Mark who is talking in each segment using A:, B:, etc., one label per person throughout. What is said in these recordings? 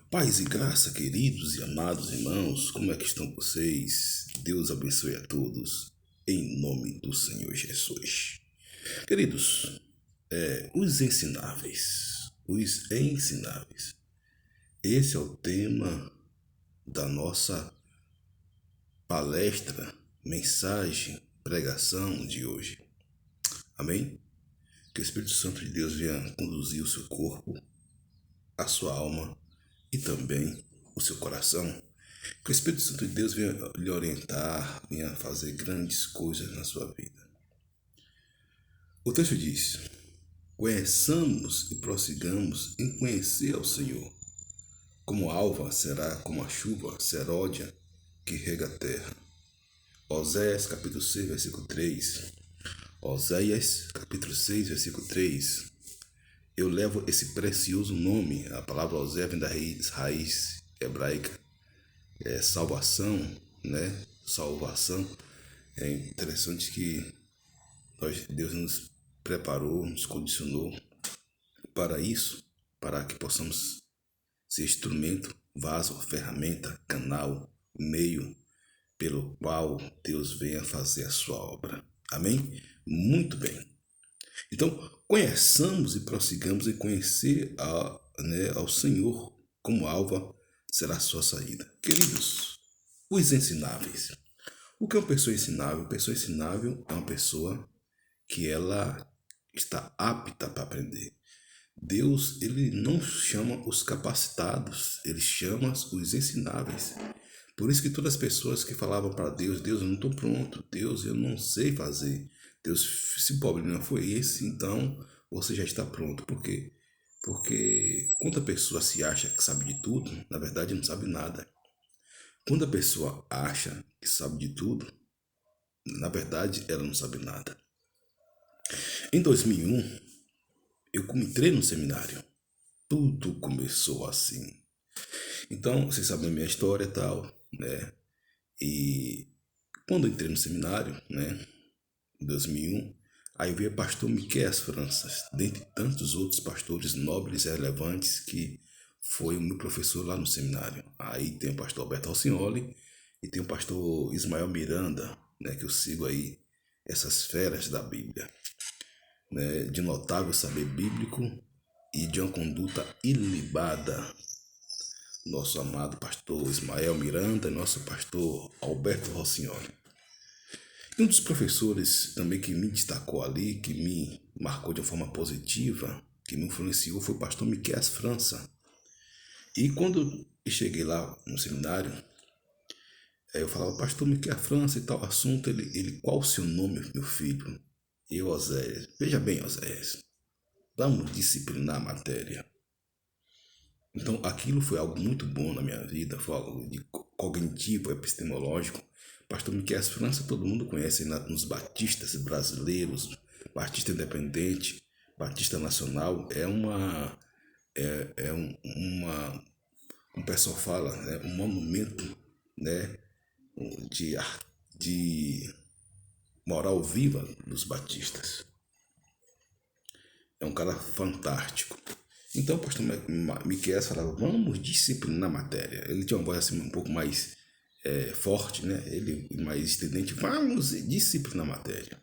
A: Paz e graça, queridos e amados irmãos, como é que estão vocês? Deus abençoe a todos, em nome do Senhor Jesus. Queridos, os ensináveis, esse é o tema da nossa palestra, mensagem, pregação de hoje. Amém? Que o Espírito Santo de Deus venha conduzir o seu corpo, a sua alma e também o seu coração. Que o Espírito Santo de Deus venha lhe orientar, venha fazer grandes coisas na sua vida. O texto diz: conheçamos e prossigamos em conhecer ao Senhor. Como a alva será como a chuva seródia que rega a terra. Oséias capítulo 6, versículo 3. Oséias capítulo 6, versículo 3. Eu levo esse precioso nome, a palavra Oséias vem da raiz hebraica, salvação, né? Salvação. É interessante que Deus nos preparou, nos condicionou para isso, para que possamos ser instrumento, vaso, ferramenta, canal, meio pelo qual Deus venha fazer a sua obra. Amém? Muito bem. Então, conheçamos e prossigamos em conhecer ao Senhor, como alva será a sua saída. Queridos, os ensináveis. O que é uma pessoa ensinável? Uma pessoa ensinável é uma pessoa que ela está apta para aprender. Deus, ele não chama os capacitados, ele chama os ensináveis. Por isso que todas as pessoas que falavam para Deus, Deus, eu não estou pronto, Deus, eu não sei fazer, Deus, se o problema foi esse, então você já está pronto. Por quê? Porque quando a pessoa se acha que sabe de tudo, na verdade não sabe nada. Quando a pessoa acha que sabe de tudo, na verdade ela não sabe nada. Em 2001, eu entrei no seminário. Tudo começou assim. Então, vocês sabem a minha história e tal, né? E quando eu entrei no seminário, né, em 2001, aí veio o pastor Miqueias França, dentre tantos outros pastores nobres e relevantes que foi o meu professor lá no seminário. Aí tem o pastor Alberto Alcioli e tem o pastor Ismael Miranda, né, que eu sigo aí essas feras da Bíblia, né, de notável saber bíblico e de uma conduta ilibada. Nosso amado pastor Ismael Miranda e nosso pastor Alberto Rossignoli. E um dos professores também que me destacou ali, que me marcou de uma forma positiva, que me influenciou, foi o pastor Miqueias França. E quando eu cheguei lá no seminário, eu falava, pastor Miqueias França e tal assunto, ele, qual o seu nome, meu filho? Eu, Oséias. Veja bem, Oséias, vamos disciplinar a matéria. Então, aquilo foi algo muito bom na minha vida, foi algo de cognitivo, epistemológico. Pastor Miqueias França, todo mundo conhece nos batistas brasileiros, Batista Independente, Batista Nacional. Como o pessoal fala, né, um monumento, né, de moral viva dos batistas. É um cara fantástico. Então o pastor Miqueias falava, vamos disciplinar a matéria. Ele tinha uma voz assim um pouco mais forte, né? Ele mais estridente, vamos disciplinar a matéria.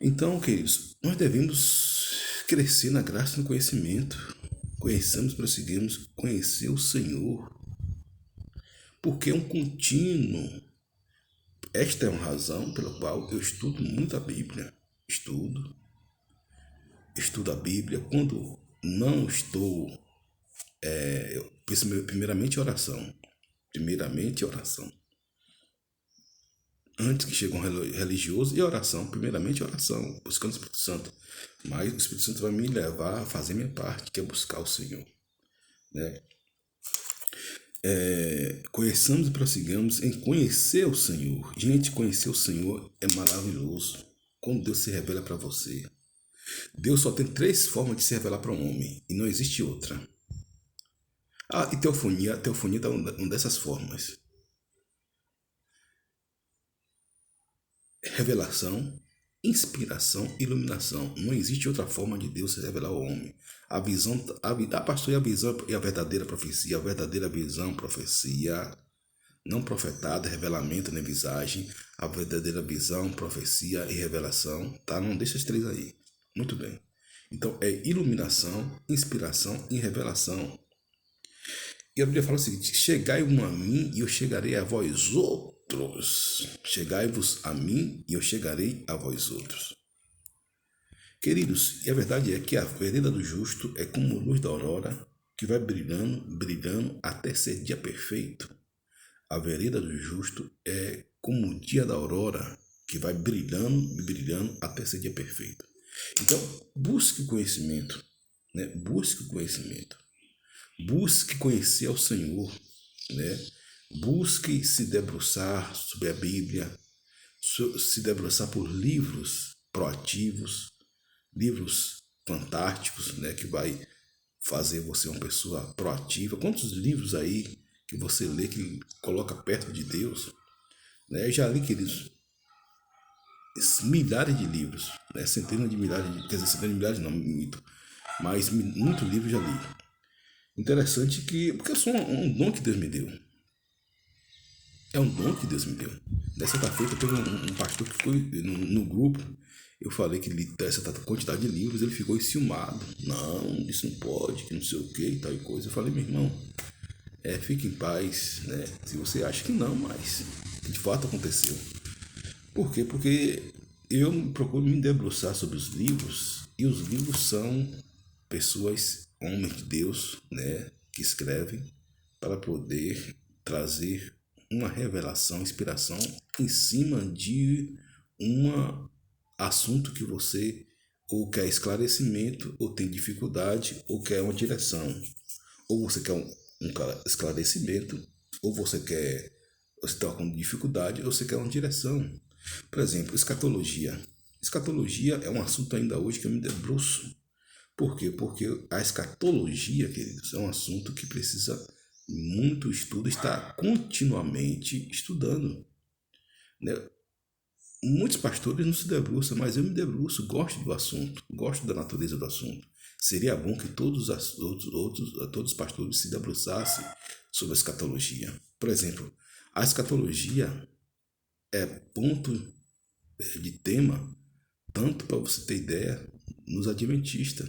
A: Então, queridos, nós devemos crescer na graça e no conhecimento. Conheçamos, prosseguimos, conhecer o Senhor. Porque é um contínuo. Esta é uma razão pela qual eu estudo muito a Bíblia. Estudo a Bíblia. Quando não estou, eu penso primeiramente oração. Antes que chegue um religioso, e oração. Primeiramente oração, buscando o Espírito Santo. Mas o Espírito Santo vai me levar a fazer minha parte, que é buscar o Senhor, né? Conheçamos e prossigamos em conhecer o Senhor. Gente, conhecer o Senhor é maravilhoso. Quando Deus se revela para você. Deus só tem 3 formas de se revelar para um homem, e não existe outra. E teofonia é uma dessas formas. Revelação, inspiração e iluminação. Não existe outra forma de Deus se revelar ao homem. A visão, pastor, e a visão e a verdadeira visão, profecia, não profetada, revelamento nem visagem, a verdadeira visão, profecia e revelação, tá? Não deixa as três aí. Muito bem. Então, é iluminação, inspiração e revelação. E a Bíblia fala o seguinte: chegai-vos a mim e eu chegarei a vós outros. Chegai-vos a mim e eu chegarei a vós outros. Queridos, e a verdade é que a vereda do justo é como luz da aurora, que vai brilhando, brilhando até ser dia perfeito. A vereda do justo é como o dia da aurora, que vai brilhando e brilhando até ser dia perfeito. Então, busque conhecimento, né? Busque conhecimento. Busque conhecer ao Senhor, né? Busque se debruçar sobre a Bíblia, se debruçar por livros proativos, livros fantásticos, né? Que vai fazer você uma pessoa proativa. Quantos livros aí que você lê que coloca perto de Deus? Né? Eu já li, queridos, milhares de livros, né? Centenas de milhares, quer dizer, centenas de milhares não, muito, mas muito livro já li. Interessante que, porque eu sou um dom que Deus me deu. É um dom que Deus me deu. Dessa feita teve um pastor que ficou no grupo. Eu falei que ele dessa quantidade de livros, ele ficou enciumado. Não, isso não pode, que não sei o que e tal e coisa. Eu falei, meu irmão, fique em paz, né? Se você acha que não, mas de fato aconteceu. Por quê? Porque eu procuro me debruçar sobre os livros, e os livros são pessoas, homens de Deus, né, que escrevem para poder trazer uma revelação, inspiração em cima de um assunto que você ou quer esclarecimento, ou tem dificuldade, ou quer uma direção. Ou você quer um esclarecimento, ou você está com dificuldade, ou você quer uma direção. Por exemplo, escatologia. Escatologia é um assunto ainda hoje que eu me debruço. Por quê? Porque a escatologia, queridos, é um assunto que precisa muito estudo, está continuamente estudando, né? Muitos pastores não se debruçam, mas eu me debruço, gosto do assunto, gosto da natureza do assunto. Seria bom que todos os pastores se debruçassem sobre a escatologia. Por exemplo, a escatologia é ponto de tema, tanto para você ter ideia, nos adventistas.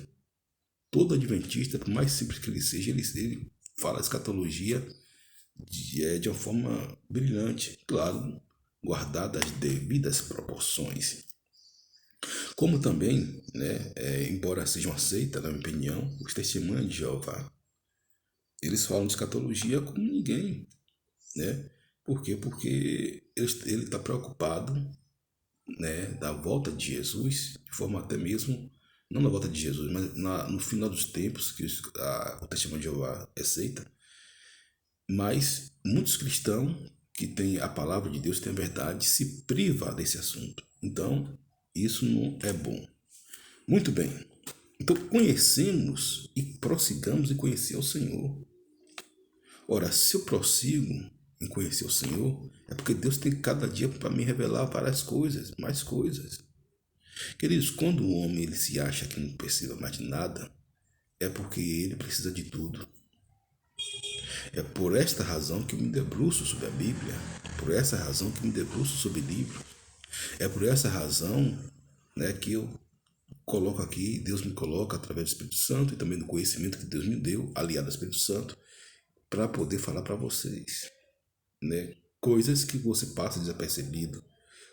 A: Todo adventista, por mais simples que ele seja, ele fala escatologia de uma forma brilhante, claro, guardadas as devidas proporções. Como também, né, embora seja uma seita, na minha opinião, os testemunhos de Jeová, eles falam de escatologia como ninguém, né? Por quê? Porque ele está preocupado, né, da volta de Jesus, de forma até mesmo, não na volta de Jesus, mas no final dos tempos, que o testemunho de Jeová é seita, mas muitos cristãos que têm a palavra de Deus, têm a verdade, se priva desse assunto. Então, isso não é bom. Muito bem. Então, conhecemos e prossigamos em conhecer o Senhor. Ora, se eu prossigo em conhecer o Senhor, é porque Deus tem cada dia para me revelar várias coisas, mais coisas. Queridos, quando o homem ele se acha que não precisa mais de nada, é porque ele precisa de tudo. É por esta razão que eu me debruço sobre a Bíblia, por essa razão que me debruço sobre livros. É por essa razão, né, que eu coloco aqui, Deus me coloca através do Espírito Santo e também do conhecimento que Deus me deu, aliado ao Espírito Santo, para poder falar para vocês, né? Coisas que você passa desapercebido,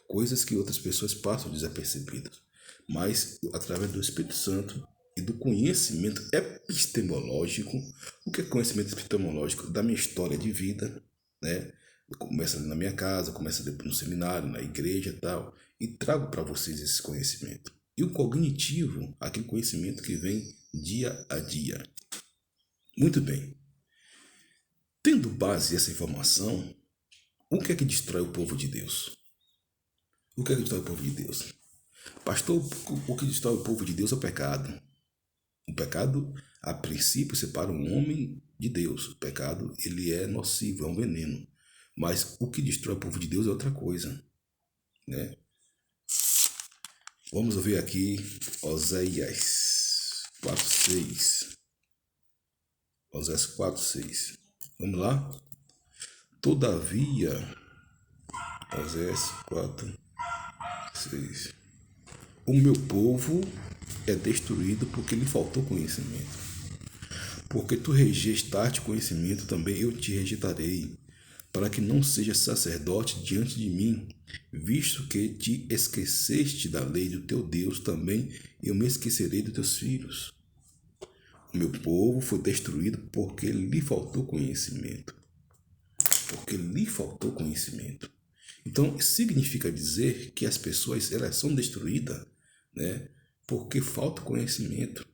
A: coisas que outras pessoas passam desapercebidas, mas através do Espírito Santo e do conhecimento epistemológico. O que é conhecimento epistemológico? Da minha história de vida, né? Começa na minha casa, começa depois no seminário, na igreja e tal, e trago para vocês esse conhecimento. E o cognitivo, aquele conhecimento que vem dia a dia. Muito bem. Tendo base essa informação, o que é que destrói o povo de Deus? O que é que destrói o povo de Deus? Pastor, o que destrói o povo de Deus é o pecado. O pecado, a princípio, separa um homem de Deus. O pecado, ele é nocivo, é um veneno. Mas o que destrói o povo de Deus é outra coisa, né? Vamos ver aqui Oséias 4:6. Oséias 4:6. Vamos lá? Todavia, Oséias 4:6. O meu povo é destruído porque lhe faltou conhecimento. Porque tu rejeitaste conhecimento, também eu te rejeitarei, para que não sejas sacerdote diante de mim, visto que te esqueceste da lei do teu Deus, também eu me esquecerei dos teus filhos. O meu povo foi destruído porque lhe faltou conhecimento. Porque lhe faltou conhecimento. Então, significa dizer que as pessoas elas são destruídas, né, porque falta conhecimento.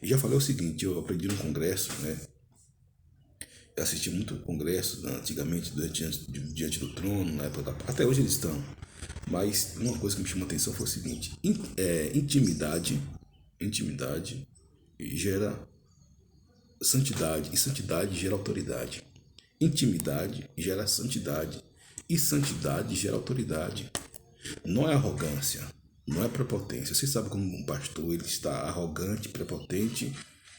A: E já falei o seguinte, eu aprendi no congresso, né? Eu assisti muito congresso antigamente, diante do trono, na época até hoje eles estão. Mas uma coisa que me chamou a atenção foi o seguinte: intimidade gera santidade, e santidade gera autoridade. Intimidade gera santidade, e santidade gera autoridade. Não é arrogância, não é prepotência. Você sabe como um pastor ele está arrogante, prepotente,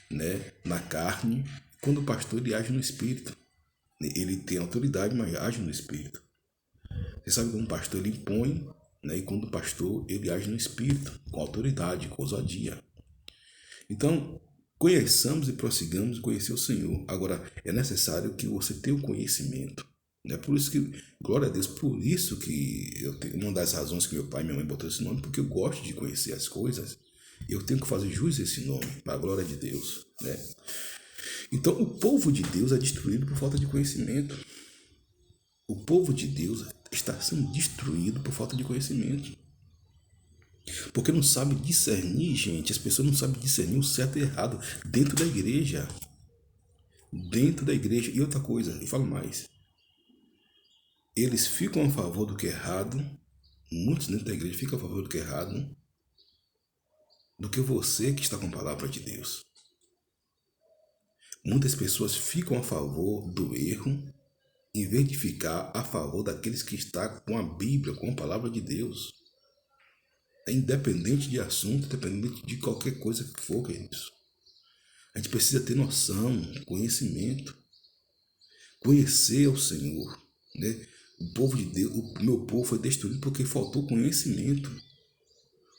A: né, na carne, quando o pastor ele age no espírito. Ele tem autoridade, mas age no espírito. Você sabe como um pastor ele impõe, né, e quando o pastor ele age no espírito, com autoridade, com ousadia. Então, conheçamos e prossigamos conhecer o Senhor. Agora, é necessário que você tenha o conhecimento. É por isso que, glória a Deus, por isso que eu tenho, uma das razões que meu pai e minha mãe botou esse nome, porque eu gosto de conhecer as coisas, eu tenho que fazer jus a esse nome, para a glória de Deus, né? Então, o povo de Deus é destruído por falta de conhecimento. O povo de Deus está sendo destruído por falta de conhecimento. Porque não sabe discernir, gente. As pessoas não sabem discernir o certo e o errado dentro da igreja. Dentro da igreja. E outra coisa, eu falo mais. Eles ficam a favor do que é errado. Muitos dentro da igreja ficam a favor do que é errado. Do que você que está com a palavra de Deus. Muitas pessoas ficam a favor do erro, em vez de ficar a favor daqueles que estão com a Bíblia, com a palavra de Deus. É independente de assunto, independente de qualquer coisa que for, queridos. A gente precisa ter noção, conhecimento. Conhecer o Senhor, né? O povo de Deus, o meu povo foi destruído porque faltou conhecimento.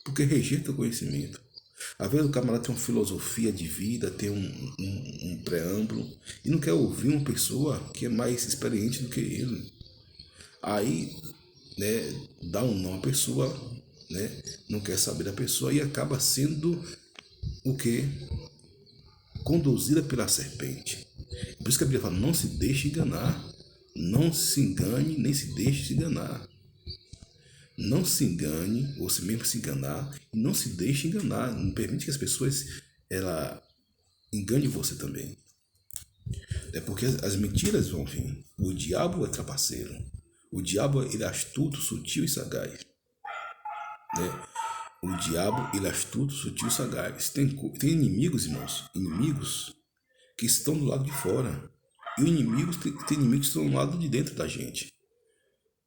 A: Porque rejeita o conhecimento. Às vezes o camarada tem uma filosofia de vida, tem um preâmbulo, e não quer ouvir uma pessoa que é mais experiente do que ele. Aí, né, dá um não à pessoa, né, não quer saber da pessoa e acaba sendo o que? Conduzida pela serpente. Por isso que a Bíblia fala, não se deixe enganar. Não se engane, nem se deixe se enganar. Não se engane, ou se mesmo se enganar, e não se deixe enganar. Não permite que as pessoas enganem você também. É porque as mentiras vão vir. O diabo é trapaceiro. O diabo ele é astuto, sutil e sagaz. Né? O diabo ele é astuto, sutil e sagaz. Tem inimigos, irmãos. Inimigos que estão do lado de fora. E tem inimigos que estão do lado de dentro da gente.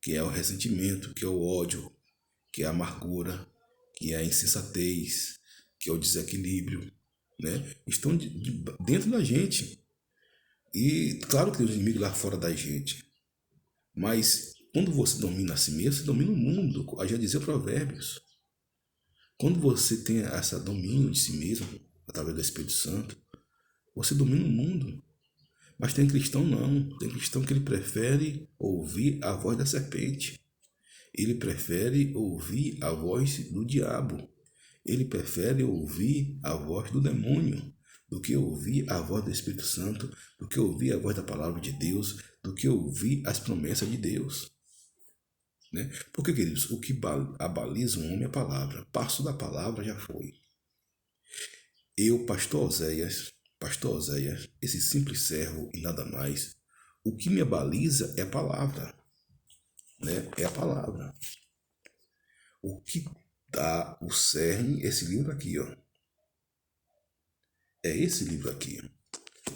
A: Que é o ressentimento, que é o ódio, que é a amargura, que é a insensatez, que é o desequilíbrio, né? Estão dentro da gente. E claro que tem os inimigos lá fora da gente. Mas quando você domina a si mesmo, você domina o mundo. Já dizia Provérbios. Quando você tem essa domínio de si mesmo, através do Espírito Santo, você domina o mundo. Mas tem cristão não. Tem cristão que ele prefere ouvir a voz da serpente. Ele prefere ouvir a voz do diabo. Ele prefere ouvir a voz do demônio do que ouvir a voz do Espírito Santo, do que ouvir a voz da palavra de Deus, do que ouvir as promessas de Deus. Né? Porque, queridos, o que abaliza um homem é a palavra. Passo da palavra já foi. Eu, pastor Oséias, esse simples servo e nada mais, o que me abaliza é a palavra. Né? É a palavra. O que dá o cerne, esse livro aqui, ó. É esse livro aqui.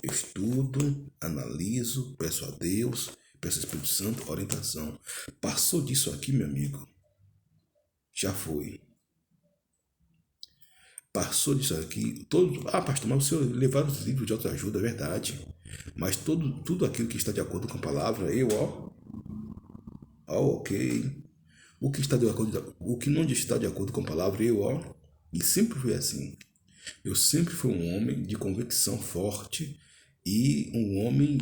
A: Eu estudo, analiso, peço a Deus, peço ao Espírito Santo orientação. Passou disso aqui, meu amigo, já foi. passou disso aqui, todo, pastor, mas o senhor lê vários livros de autoajuda, é verdade, mas tudo aquilo que está de acordo com a palavra, ok, o que não está de acordo com a palavra, e sempre foi assim. Eu sempre fui um homem de convicção forte e um homem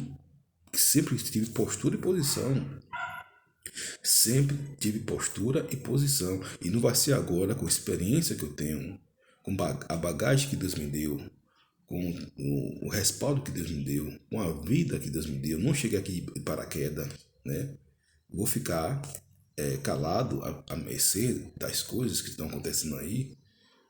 A: que sempre tive postura e posição. Sempre tive postura e posição. E não vai ser agora, com a experiência que eu tenho, com a bagagem que Deus me deu, com o respaldo que Deus me deu, com a vida que Deus me deu. Não cheguei aqui de paraquedas, né? Vou ficar calado a mercê das coisas que estão acontecendo aí,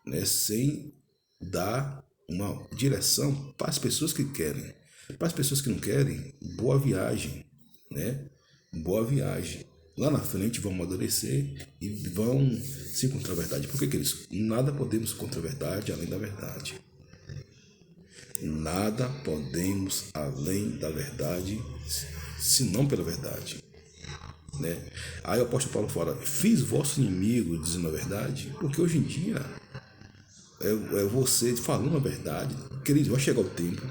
A: né? Sem dar uma direção para as pessoas que querem. Para as pessoas que não querem, boa viagem, né? Boa viagem. Lá na frente vão amadurecer e vão se encontrar a verdade. Porque, queridos, nada podemos contra a verdade além da verdade. Nada podemos além da verdade, senão pela verdade. Né? Aí o apóstolo Paulo fala, fiz vosso inimigo dizendo a verdade, porque hoje em dia é você falando a verdade. Querido, vai chegar o tempo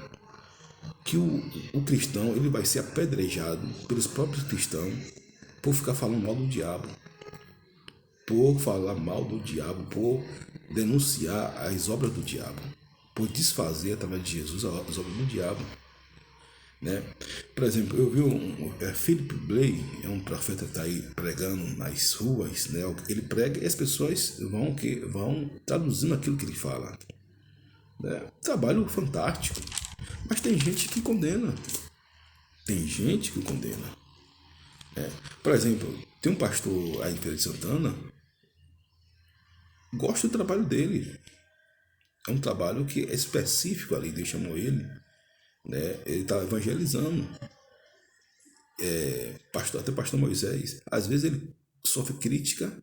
A: que o cristão ele vai ser apedrejado pelos próprios cristãos por ficar falando mal do diabo, por falar mal do diabo, por denunciar as obras do diabo, por desfazer através de Jesus as obras do diabo. Né? Por exemplo, eu vi Philip Blay, é um profeta que está aí pregando nas ruas, né? Ele prega e as pessoas vão traduzindo aquilo que ele fala. Né? Trabalho fantástico, mas tem gente que condena. Tem gente que condena. Por exemplo, tem um pastor aí em Feira de Santana, gosto do trabalho dele. É um trabalho que é específico ali, Deus chamou ele, né? Ele está evangelizando. Até pastor Moisés, às vezes ele sofre crítica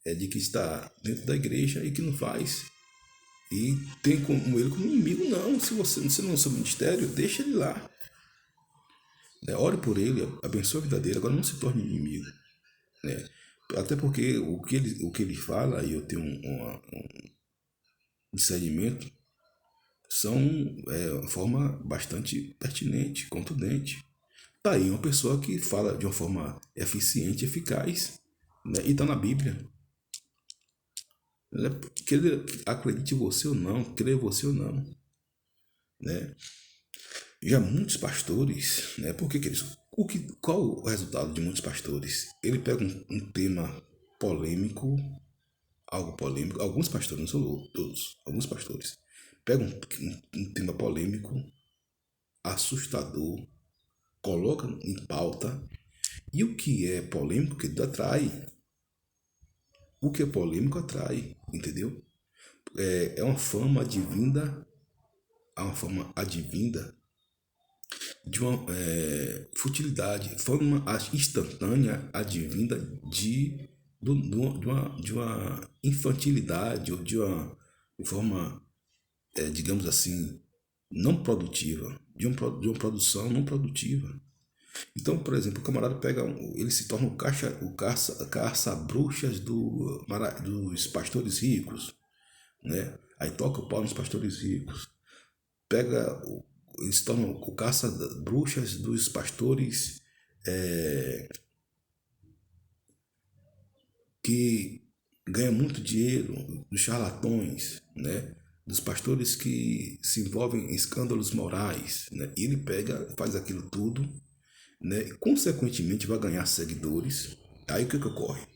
A: de que está dentro da igreja e que não faz. E tem como ele como inimigo, não. Se você não é o seu ministério, deixa ele lá. Ore por ele, abençoe a vida dele, agora não se torne inimigo. Né? Até porque o que ele fala, e eu tenho um discernimento, são uma forma bastante pertinente, contundente. Tá aí uma pessoa que fala de uma forma eficiente, eficaz, né? E está na Bíblia. Que ele acredite você ou não, creia você ou não. Né? Já muitos pastores, né? Porque qual o resultado de muitos pastores? Ele pega um tema polêmico, algo polêmico. Alguns pastores, não são todos, alguns pastores pegam um tema polêmico, assustador, coloca em pauta, e o que é polêmico que atrai. O que é polêmico atrai, entendeu? É uma fama advinda, de uma futilidade, fama instantânea advinda de uma infantilidade ou de uma forma, digamos assim, não produtiva, de uma produção não produtiva. Então, por exemplo, o camarada ele se torna o caça-bruxas dos pastores ricos, né? Aí toca o pau nos pastores ricos, ele se torna o caça-bruxas dos pastores que ganham muito dinheiro, dos charlatões, né? Dos pastores que se envolvem em escândalos morais, né? E ele faz aquilo tudo, né? E, consequentemente vai ganhar seguidores. Aí o que ocorre?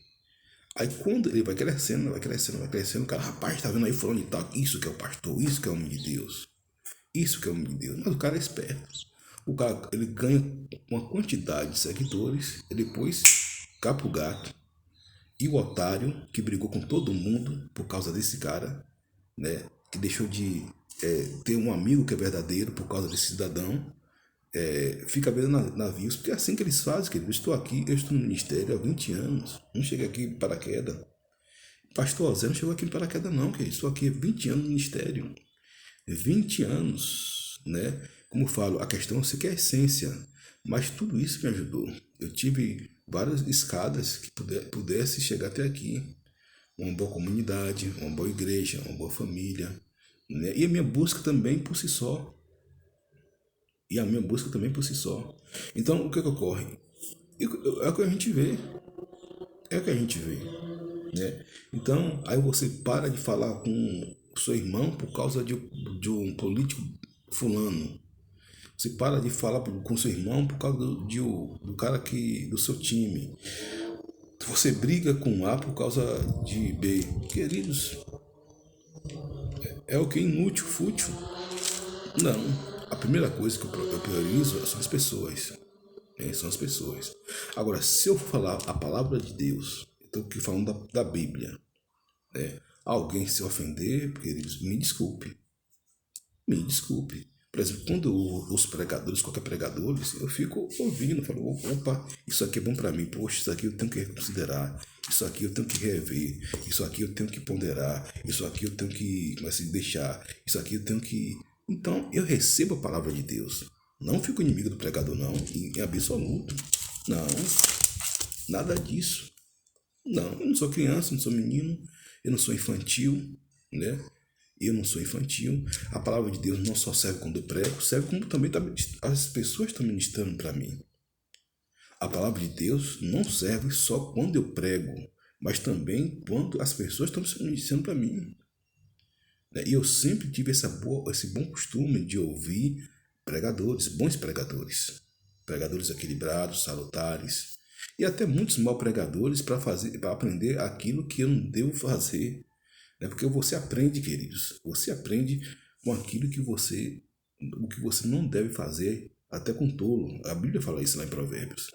A: Aí quando ele vai crescendo, o cara, rapaz, tá vendo aí fulano e tal, isso que é o pastor, isso que é o homem de Deus. Isso que é o homem de Deus. Mas o cara é esperto. O cara, ele ganha uma quantidade de seguidores e depois capa o gato. E o otário, que brigou com todo mundo por causa desse cara, né? Que deixou de ter um amigo que é verdadeiro por causa desse cidadão, fica vendo navios, porque é assim que eles fazem, querido. Eu estou no ministério há 20 anos, não cheguei aqui em paraquedas. Pastor Zé não chegou aqui em paraquedas não, querido. Estou aqui há 20 anos no ministério. 20 anos, né? Como eu falo, a questão é que é a essência, mas tudo isso me ajudou. Eu tive várias escadas que pudesse chegar até aqui, uma boa comunidade, uma boa igreja, uma boa família, né? E a minha busca também por si só. E a minha busca também por si só. Então, o que ocorre? É o que a gente vê. É o que a gente vê, né? Então, aí você para de falar com o seu irmão por causa de um político fulano. Você para de falar com seu irmão por causa do cara do seu time. Você briga com A por causa de B. Queridos, é o que? Inútil, fútil? Não. A primeira coisa que eu priorizo são as pessoas. Né? São as pessoas. Agora, se eu falar a palavra de Deus, estou aqui falando da Bíblia, né? Alguém se ofender, queridos, me desculpe. Me desculpe. Por exemplo, quando os pregadores, qualquer pregador, eu fico ouvindo, falo, opa, isso aqui é bom para mim, poxa, isso aqui eu tenho que reconsiderar, isso aqui eu tenho que rever, isso aqui eu tenho que ponderar, isso aqui eu tenho que deixar, isso aqui eu tenho que... Então, eu recebo a palavra de Deus. Não fico inimigo do pregador, não, em absoluto. Não, nada disso. Não, eu não sou criança, não sou menino, eu não sou infantil, né? Eu não sou infantil. A palavra de Deus não só serve quando eu prego, serve como também as pessoas estão ministrando para mim. A palavra de Deus não serve só quando eu prego, mas também quando as pessoas estão ministrando para mim. E eu sempre tive esse bom costume de ouvir pregadores, bons pregadores. Pregadores equilibrados, salutares. E até muitos mal pregadores para aprender aquilo que eu não devo fazer. Porque você aprende, queridos. Você aprende com aquilo o que você não deve fazer, até com tolo. A Bíblia fala isso lá em Provérbios,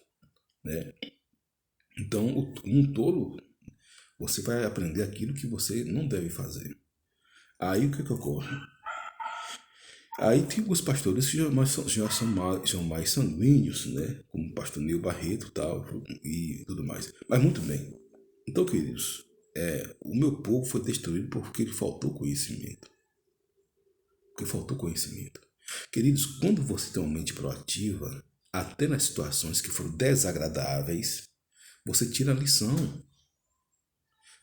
A: né? Então, um tolo, você vai aprender aquilo que você não deve fazer. Aí o que ocorre? Aí tem alguns pastores que são mais sanguíneos, né? Como o pastor Nil Barreto e tudo mais. Mas muito bem. Então, queridos, o meu povo foi destruído porque lhe faltou conhecimento. Porque faltou conhecimento. Queridos, quando você tem uma mente proativa, até nas situações que foram desagradáveis, você tira a lição.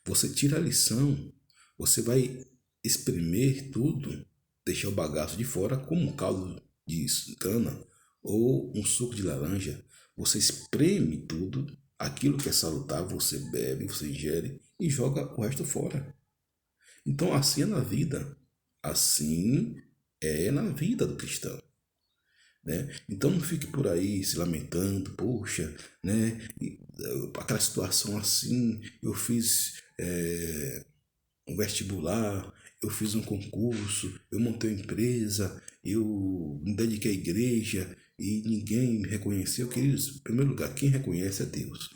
A: Você tira a lição. Você vai espremer tudo, deixar o bagaço de fora, como um caldo de cana ou um suco de laranja. Você espreme tudo, aquilo que é salutar, você bebe, você ingere e joga o resto fora. Então, assim é na vida. Assim é na vida do cristão. Né? Então não fique por aí se lamentando, poxa, né? Aquela situação assim, eu fiz um vestibular, eu fiz um concurso, eu montei uma empresa, eu me dediquei à igreja e ninguém me reconheceu. Queridos, em primeiro lugar, quem reconhece é Deus.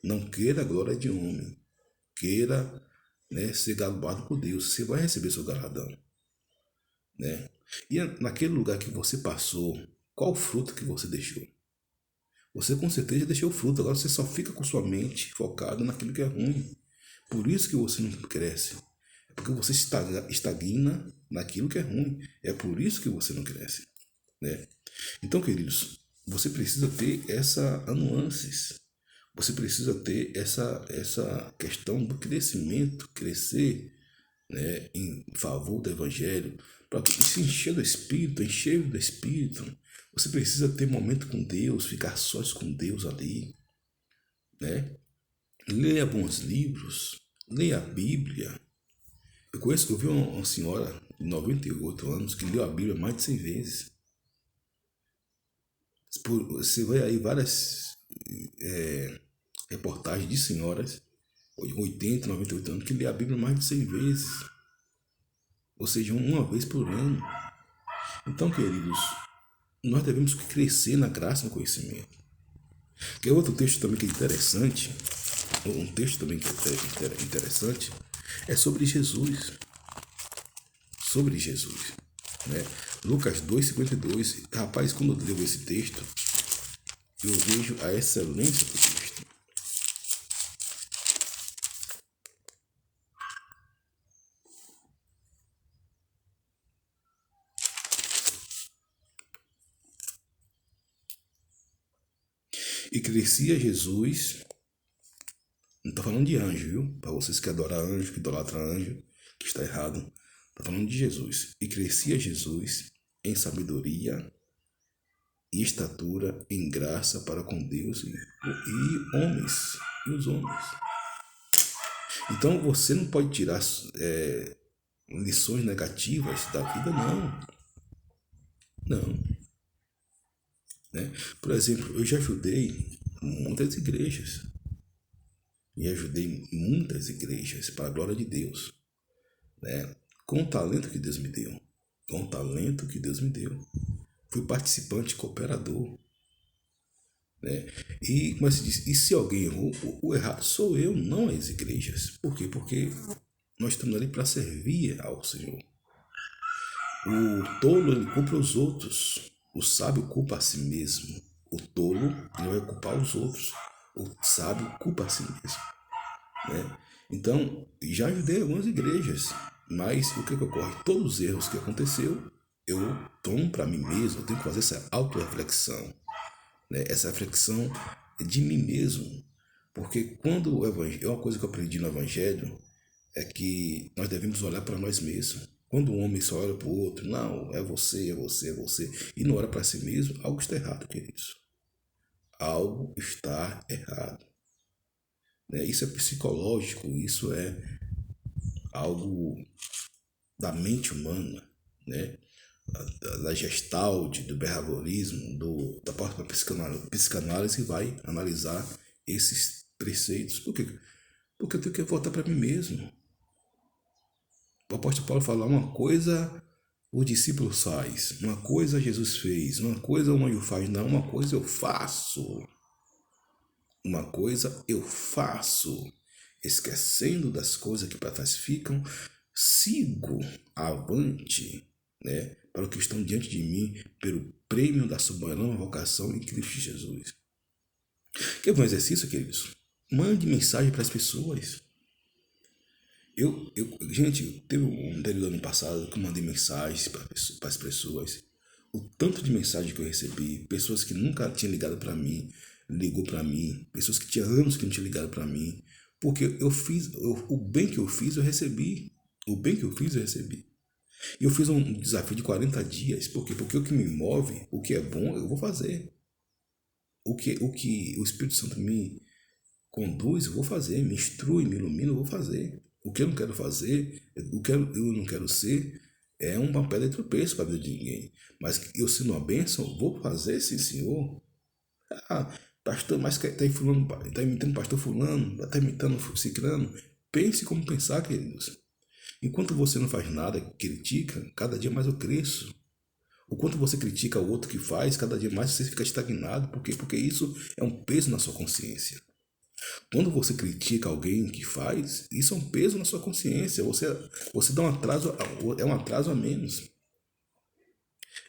A: Não queira a glória de homem, queira, né, ser galardoado por Deus, você vai receber seu galardão. Né? E naquele lugar que você passou, qual o fruto que você deixou? Você com certeza deixou o fruto, agora você só fica com sua mente focada naquilo que é ruim. Por isso que você não cresce. É porque você estagna naquilo que é ruim. É por isso que você não cresce. Né? Então, queridos, você precisa ter essa nuances. Você precisa ter essa questão do crescimento, crescer, né, em favor do Evangelho, para se encher do Espírito. Você precisa ter momento com Deus, ficar sós com Deus ali, né? Leia bons livros, leia a Bíblia. Eu vi uma senhora de 98 anos que leu a Bíblia mais de 100 vezes. Você vai aí várias reportagens de senhoras, 80, 98 anos, que lê a Bíblia mais de 100 vezes. Ou seja, uma vez por ano. Então, queridos, nós devemos crescer na graça e no conhecimento. Que é outro texto também que é interessante, um texto também que é interessante, é sobre Jesus. Sobre Jesus. Né? Lucas 2,52. Rapaz, quando eu leio esse texto, eu vejo a excelência do texto. E crescia Jesus, não estou falando de anjo, viu? Para vocês que adoram anjo, que idolatram anjo, que está errado. Está falando de Jesus. E crescia Jesus em sabedoria e estatura, em graça para com Deus e homens, e os homens. Então você não pode tirar lições negativas da vida, não. Não. Né? Por exemplo, eu já ajudei muitas igrejas. E ajudei muitas igrejas para a glória de Deus. Né? Com o talento que Deus me deu. Com o talento que Deus me deu. Fui participante, cooperador. Né? E, como se diz, e se alguém errou, o errado sou eu, não as igrejas. Por quê? Porque nós estamos ali para servir ao Senhor. O tolo, ele culpa os outros. O sábio culpa a si mesmo. O tolo, ele vai culpar os outros. O sábio culpa a si mesmo. Né? Então, já ajudei algumas igrejas. Mas o que ocorre? Todos os erros que aconteceu, eu tomo para mim mesmo. Eu tenho que fazer essa autorreflexão. Né? Essa reflexão de mim mesmo. Porque quando o evangelho, uma coisa que eu aprendi no evangelho é que nós devemos olhar para nós mesmos. Quando um homem só olha para o outro, não, é você, é você, é você, e não olha para si mesmo, algo está errado, queridos. Algo está errado. Né? Isso é psicológico, isso é algo da mente humana, né? Da gestalt, do behaviorismo, da parte da psicanálise vai analisar esses preceitos. Por quê? Porque eu tenho que voltar para mim mesmo. O apóstolo Paulo fala, uma coisa o discípulo faz, uma coisa Jesus fez, uma coisa o anjo faz, não, uma coisa eu faço. Uma coisa eu faço, esquecendo das coisas que para trás ficam, sigo avante, né, para o que estão diante de mim, pelo prêmio da soberana vocação em Cristo Jesus. Quer ver um exercício, queridos? Mande mensagem para as pessoas. Gente, teve um período do ano passado que eu mandei mensagens para as pessoas. O tanto de mensagem que eu recebi, pessoas que nunca tinham ligado para mim, ligou para mim, pessoas que tinham anos que não tinham ligado para mim, porque eu fiz, o bem que eu fiz, eu recebi. O bem que eu fiz, eu recebi. E eu fiz um desafio de 40 dias, por quê? Porque o que me move, o que é bom, eu vou fazer. O que o Espírito Santo me conduz, eu vou fazer, me instrui, me ilumina, eu vou fazer. O que eu não quero fazer, o que eu não quero ser, é uma pedra de tropeço para a vida de ninguém. Mas eu sendo uma bênção, vou fazer, sim, senhor. Ah, pastor, mas está imitando pastor fulano, está imitando ciclano. Pense como pensar, queridos. Enquanto você não faz nada, critica, cada dia mais eu cresço. O quanto você critica o outro que faz, cada dia mais você fica estagnado. Por quê? Porque isso é um peso na sua consciência. Quando você critica alguém que faz, isso é um peso na sua consciência. Você dá um atraso, é um atraso a menos.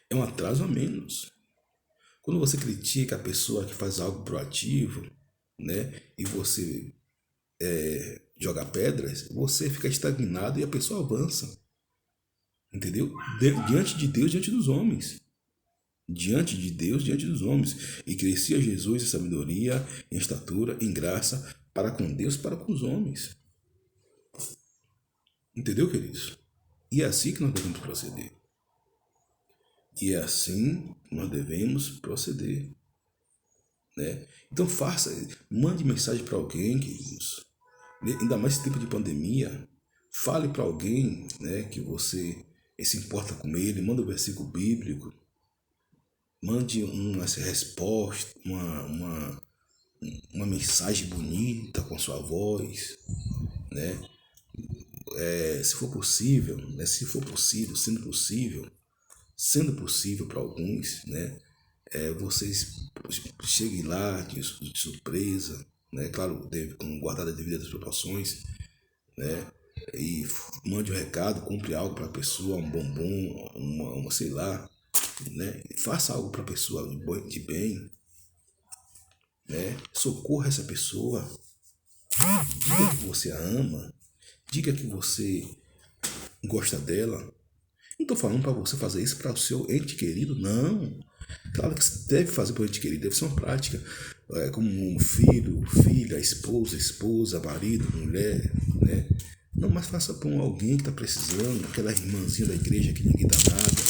A: É um atraso a menos. Quando você critica a pessoa que faz algo proativo, né, e você joga pedras, você fica estagnado e a pessoa avança. Entendeu? Diante de Deus, diante dos homens. Diante de Deus, diante dos homens. E crescia Jesus em sabedoria, em estatura, em graça, para com Deus, para com os homens. Entendeu, queridos? E é assim que nós devemos proceder. E é assim que nós devemos proceder. Né? Então mande mensagem para alguém, queridos. Ainda mais nesse tempo de pandemia. Fale para alguém, né, que você se importa com ele. Manda um versículo bíblico. Mande uma resposta, uma mensagem bonita com a sua voz, né? Se for possível, né? Sendo possível para alguns, né? Vocês cheguem lá de surpresa, né? Claro, com guardar as devidas proporções, né? E mande um recado, compre algo para a pessoa, um bombom, uma sei lá, né? Faça algo para a pessoa de bem, né? Socorra essa pessoa, diga que você a ama, diga que você gosta dela. Não estou falando para você fazer isso para o seu ente querido, não. Claro que você deve fazer para o ente querido, deve ser uma prática. como um filho, filha, esposa, marido, mulher, né? Não, mas faça para alguém que está precisando, aquela irmãzinha da igreja que ninguém dá nada,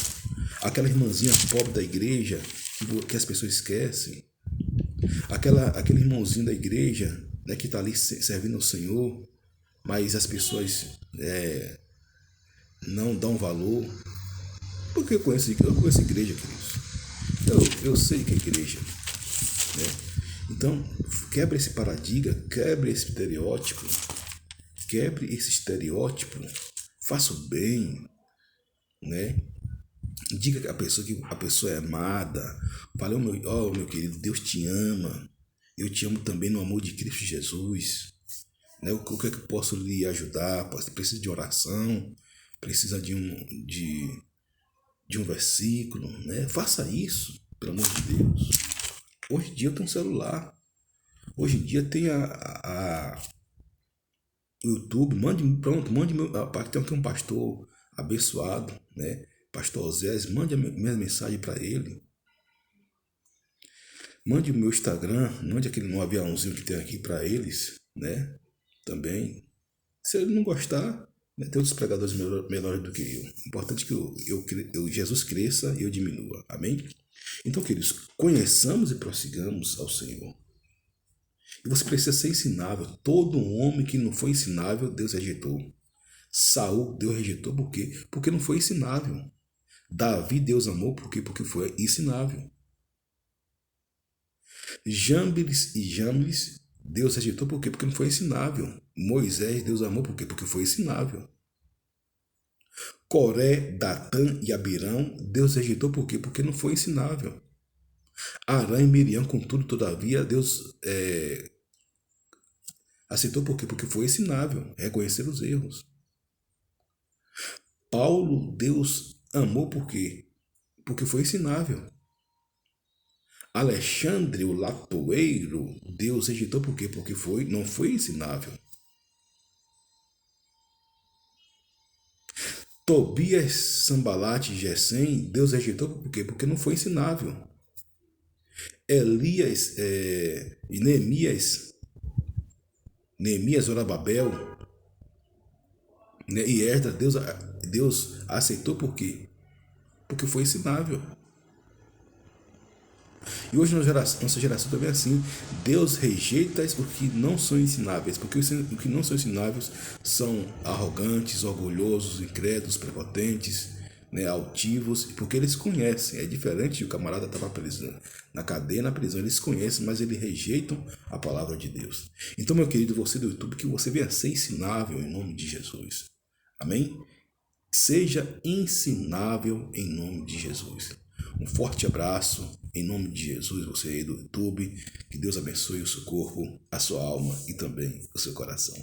A: aquela irmãzinha pobre da igreja que as pessoas esquecem, aquele irmãozinho da igreja, né, que está ali servindo ao Senhor, mas as pessoas não dão valor. Porque eu conheço igreja, queridos. Eu sei que é igreja, né? Então, quebre esse paradigma, quebre esse estereótipo, faça o bem, né? Diga que a pessoa é amada. Fale, meu querido, Deus te ama. Eu te amo também no amor de Cristo Jesus. Né? O que é que eu posso lhe ajudar? Precisa de oração? Precisa de um versículo? Né? Faça isso, pelo amor de Deus. Hoje em dia tem um celular. Hoje em dia tem o YouTube. Mande tem um pastor abençoado, né? Pastor Osés, mande a minha mensagem para ele. Mande o meu Instagram, mande aquele no aviãozinho que tem aqui para eles, né? Também. Se ele não gostar, né, tem outros pregadores melhores do que eu. O importante é que Jesus cresça e eu diminua. Amém? Então, queridos, conheçamos e prossigamos ao Senhor. E você precisa ser ensinável. Todo homem que não foi ensinável, Deus rejeitou. Saul, Deus rejeitou por quê? Porque não foi ensinável. Davi, Deus amou por quê? Porque foi ensinável. Jambres e Jambres, Deus rejeitou por quê? Porque não foi ensinável. Moisés, Deus amou por quê? Porque foi ensinável. Coré, Datã e Abirão, Deus rejeitou por quê? Porque não foi ensinável. Arã e Miriam, contudo, todavia, Deus aceitou por quê? Porque foi ensinável, reconhecer os erros. Paulo, Deus amou por quê? Porque foi ensinável. Alexandre, o latoeiro, Deus rejeitou por quê? Porque não foi ensinável. Tobias, Sambalate e Gesem, Deus rejeitou por quê? Porque não foi ensinável. Elias e Neemias, Zorobabel, né, e Esdras, Deus aceitou por quê? Porque foi ensinável. E hoje nossa geração também é assim. Deus rejeita os que não são ensináveis, porque os que não são ensináveis são arrogantes, orgulhosos, incrédulos, prepotentes, né, altivos, porque eles conhecem. É diferente, o camarada estava preso na cadeia, na prisão, eles conhecem, mas eles rejeitam a palavra de Deus. Então, meu querido, você do YouTube, que você venha ser ensinável em nome de Jesus. Amém? Seja ensinável em nome de Jesus. Um forte abraço em nome de Jesus, você aí do YouTube. Que Deus abençoe o seu corpo, a sua alma e também o seu coração.